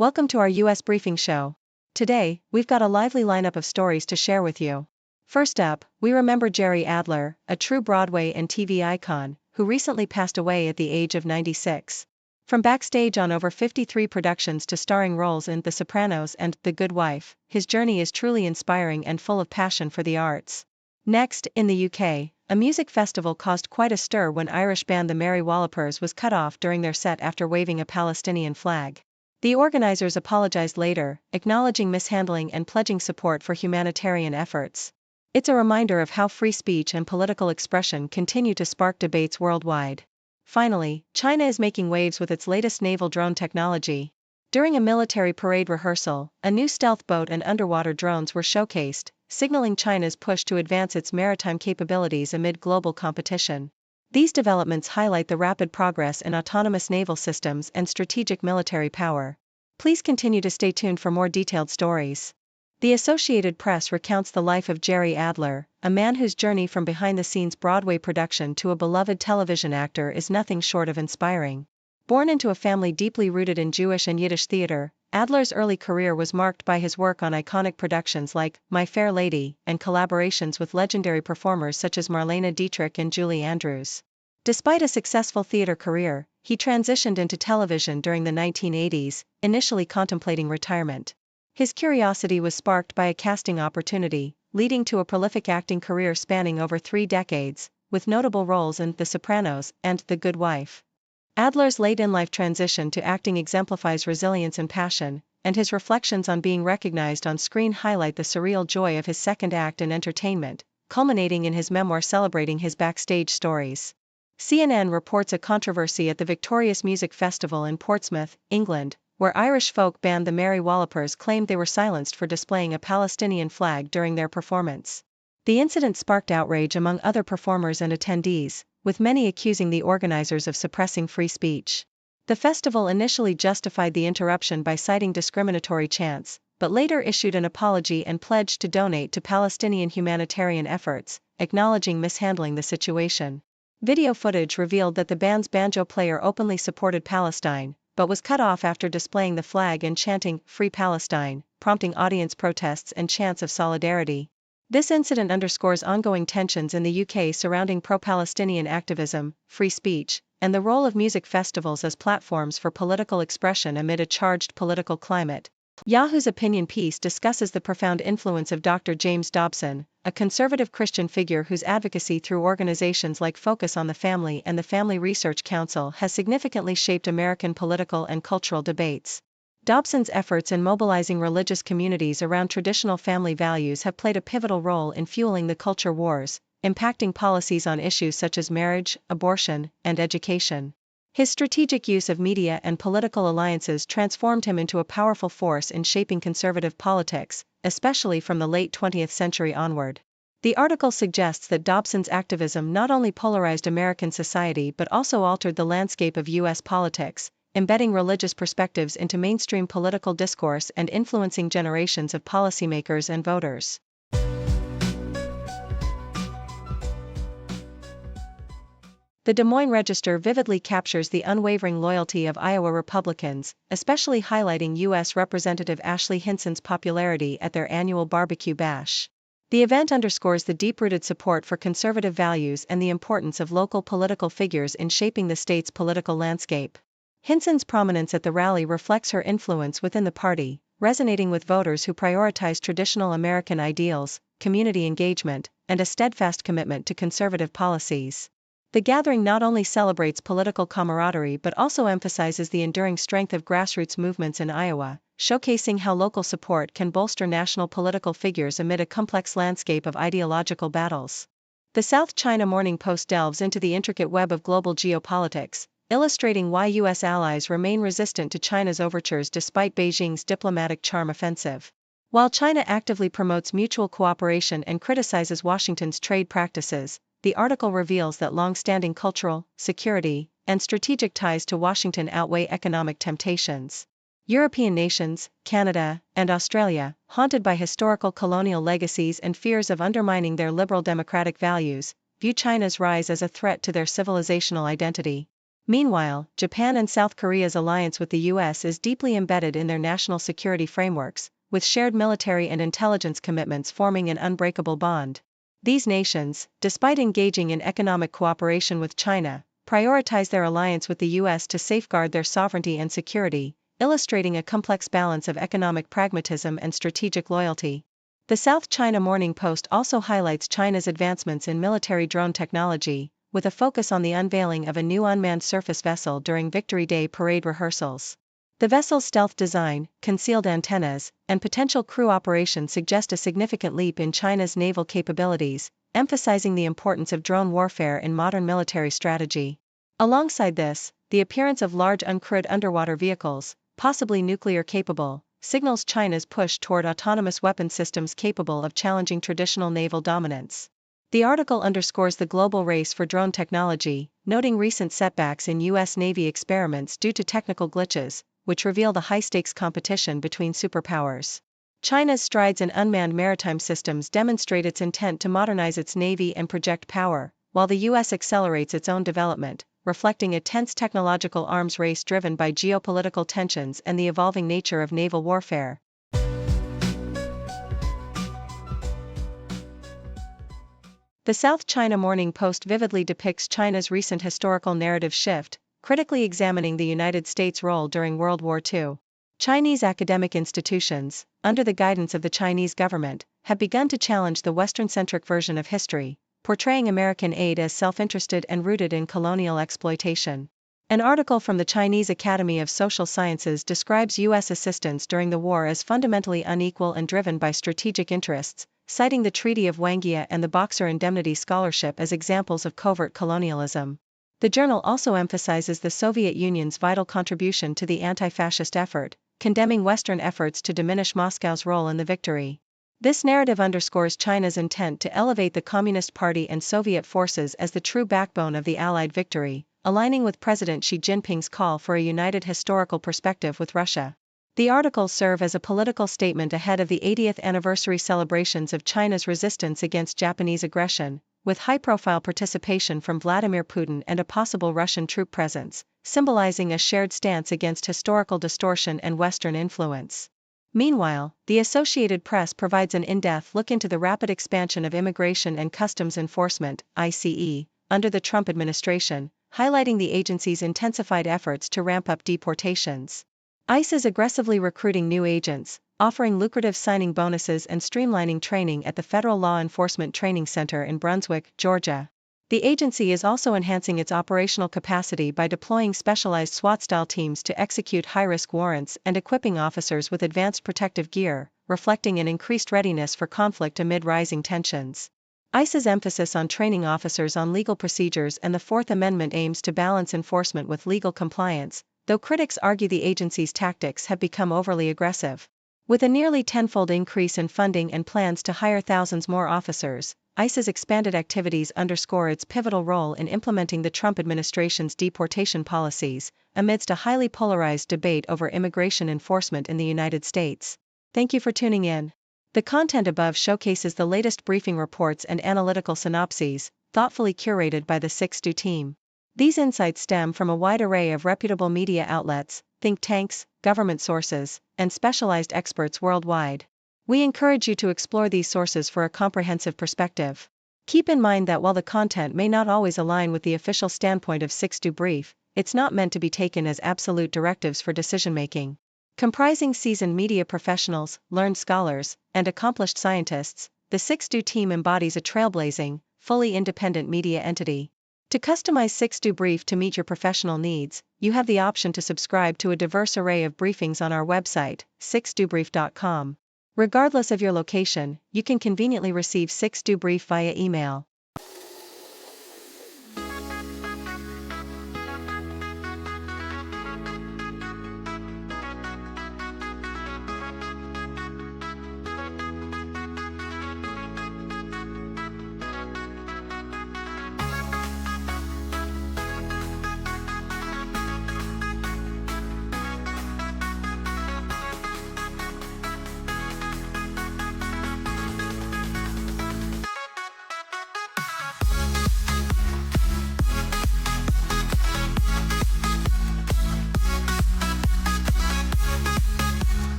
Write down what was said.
Welcome to our US Briefing Show. Today, we've got a lively lineup of stories to share with you. First up, we remember Jerry Adler, a true Broadway and TV icon, who recently passed away at the age of 96. From backstage on over 53 productions to starring roles in The Sopranos and The Good Wife, his journey is truly inspiring and full of passion for the arts. Next, in the UK, a music festival caused quite a stir when Irish band the Mary Wallopers was cut off during their set after waving a Palestinian flag. The organizers apologized later, acknowledging mishandling and pledging support for humanitarian efforts. It's a reminder of how free speech and political expression continue to spark debates worldwide. Finally, China is making waves with its latest naval drone technology. During a military parade rehearsal, a new stealth boat and underwater drones were showcased, signaling China's push to advance its maritime capabilities amid global competition. These developments highlight the rapid progress in autonomous naval systems and strategic military power. Please continue to stay tuned for more detailed stories. The Associated Press recounts the life of Jerry Adler, a man whose journey from behind-the-scenes Broadway production to a beloved television actor is nothing short of inspiring. Born into a family deeply rooted in Jewish and Yiddish theater, Adler's early career was marked by his work on iconic productions like My Fair Lady and collaborations with legendary performers such as Marlene Dietrich and Julie Andrews. Despite a successful theater career, he transitioned into television during the 1980s, initially contemplating retirement. His curiosity was sparked by a casting opportunity, leading to a prolific acting career spanning over 3 decades, with notable roles in The Sopranos and The Good Wife. Adler's late-in-life transition to acting exemplifies resilience and passion, and his reflections on being recognized on screen highlight the surreal joy of his second act in entertainment, culminating in his memoir celebrating his backstage stories. CNN reports a controversy at the Victorious Music Festival in Portsmouth, England, where Irish folk band the Mary Wallopers claimed they were silenced for displaying a Palestinian flag during their performance. The incident sparked outrage among other performers and attendees, with many accusing the organizers of suppressing free speech. The festival initially justified the interruption by citing discriminatory chants, but later issued an apology and pledged to donate to Palestinian humanitarian efforts, acknowledging mishandling the situation. Video footage revealed that the band's banjo player openly supported Palestine, but was cut off after displaying the flag and chanting "Free Palestine," prompting audience protests and chants of solidarity. This incident underscores ongoing tensions in the UK surrounding pro-Palestinian activism, free speech, and the role of music festivals as platforms for political expression amid a charged political climate. Yahoo's opinion piece discusses the profound influence of Dr. James Dobson, a conservative Christian figure whose advocacy through organizations like Focus on the Family and the Family Research Council has significantly shaped American political and cultural debates. Dobson's efforts in mobilizing religious communities around traditional family values have played a pivotal role in fueling the culture wars, impacting policies on issues such as marriage, abortion, and education. His strategic use of media and political alliances transformed him into a powerful force in shaping conservative politics, especially from the late 20th century onward. The article suggests that Dobson's activism not only polarized American society but also altered the landscape of U.S. politics, embedding religious perspectives into mainstream political discourse and influencing generations of policymakers and voters. The Des Moines Register vividly captures the unwavering loyalty of Iowa Republicans, especially highlighting U.S. Representative Ashley Hinson's popularity at their annual barbecue bash. The event underscores the deep-rooted support for conservative values and the importance of local political figures in shaping the state's political landscape. Hinson's prominence at the rally reflects her influence within the party, resonating with voters who prioritize traditional American ideals, community engagement, and a steadfast commitment to conservative policies. The gathering not only celebrates political camaraderie but also emphasizes the enduring strength of grassroots movements in Iowa, showcasing how local support can bolster national political figures amid a complex landscape of ideological battles. The South China Morning Post delves into the intricate web of global geopolitics, illustrating why U.S. allies remain resistant to China's overtures despite Beijing's diplomatic charm offensive. While China actively promotes mutual cooperation and criticizes Washington's trade practices, the article reveals that long-standing cultural, security, and strategic ties to Washington outweigh economic temptations. European nations, Canada, and Australia, haunted by historical colonial legacies and fears of undermining their liberal democratic values, view China's rise as a threat to their civilizational identity. Meanwhile, Japan and South Korea's alliance with the US is deeply embedded in their national security frameworks, with shared military and intelligence commitments forming an unbreakable bond. These nations, despite engaging in economic cooperation with China, prioritize their alliance with the US to safeguard their sovereignty and security, illustrating a complex balance of economic pragmatism and strategic loyalty. The South China Morning Post also highlights China's advancements in military drone technology, with a focus on the unveiling of a new unmanned surface vessel during Victory Day parade rehearsals. The vessel's stealth design, concealed antennas, and potential crew operation suggest a significant leap in China's naval capabilities, emphasizing the importance of drone warfare in modern military strategy. Alongside this, the appearance of large uncrewed underwater vehicles, possibly nuclear-capable, signals China's push toward autonomous weapon systems capable of challenging traditional naval dominance. The article underscores the global race for drone technology, noting recent setbacks in U.S. Navy experiments due to technical glitches, which reveal the high-stakes competition between superpowers. China's strides in unmanned maritime systems demonstrate its intent to modernize its navy and project power, while the U.S. accelerates its own development, reflecting a tense technological arms race driven by geopolitical tensions and the evolving nature of naval warfare. The South China Morning Post vividly depicts China's recent historical narrative shift, critically examining the United States' role during World War II. Chinese academic institutions, under the guidance of the Chinese government, have begun to challenge the Western-centric version of history, portraying American aid as self-interested and rooted in colonial exploitation. An article from the Chinese Academy of Social Sciences describes U.S. assistance during the war as fundamentally unequal and driven by strategic interests, citing the Treaty of Wangjia and the Boxer Indemnity Scholarship as examples of covert colonialism. The journal also emphasizes the Soviet Union's vital contribution to the anti-fascist effort, condemning Western efforts to diminish Moscow's role in the victory. This narrative underscores China's intent to elevate the Communist Party and Soviet forces as the true backbone of the Allied victory, aligning with President Xi Jinping's call for a united historical perspective with Russia. The articles serve as a political statement ahead of the 80th anniversary celebrations of China's resistance against Japanese aggression, with high-profile participation from Vladimir Putin and a possible Russian troop presence, symbolizing a shared stance against historical distortion and Western influence. Meanwhile, the Associated Press provides an in-depth look into the rapid expansion of Immigration and Customs Enforcement (ICE) under the Trump administration, highlighting the agency's intensified efforts to ramp up deportations. ICE is aggressively recruiting new agents, offering lucrative signing bonuses and streamlining training at the Federal Law Enforcement Training Center in Brunswick, Georgia. The agency is also enhancing its operational capacity by deploying specialized SWAT-style teams to execute high-risk warrants and equipping officers with advanced protective gear, reflecting an increased readiness for conflict amid rising tensions. ICE's emphasis on training officers on legal procedures and the Fourth Amendment aims to balance enforcement with legal compliance, though critics argue the agency's tactics have become overly aggressive. With a nearly tenfold increase in funding and plans to hire thousands more officers, ICE's expanded activities underscore its pivotal role in implementing the Trump administration's deportation policies, amidst a highly polarized debate over immigration enforcement in the United States. Thank you for tuning in. The content above showcases the latest briefing reports and analytical synopses, thoughtfully curated by the 6Do team. These insights stem from a wide array of reputable media outlets, think tanks, government sources, and specialized experts worldwide. We encourage you to explore these sources for a comprehensive perspective. Keep in mind that while the content may not always align with the official standpoint of 6Do Brief, it's not meant to be taken as absolute directives for decision-making. Comprising seasoned media professionals, learned scholars, and accomplished scientists, the 6Do team embodies a trailblazing, fully independent media entity. To customize 6Do Brief to meet your professional needs, you have the option to subscribe to a diverse array of briefings on our website, 6dobrief.com. Regardless of your location, you can conveniently receive 6Do Brief via email.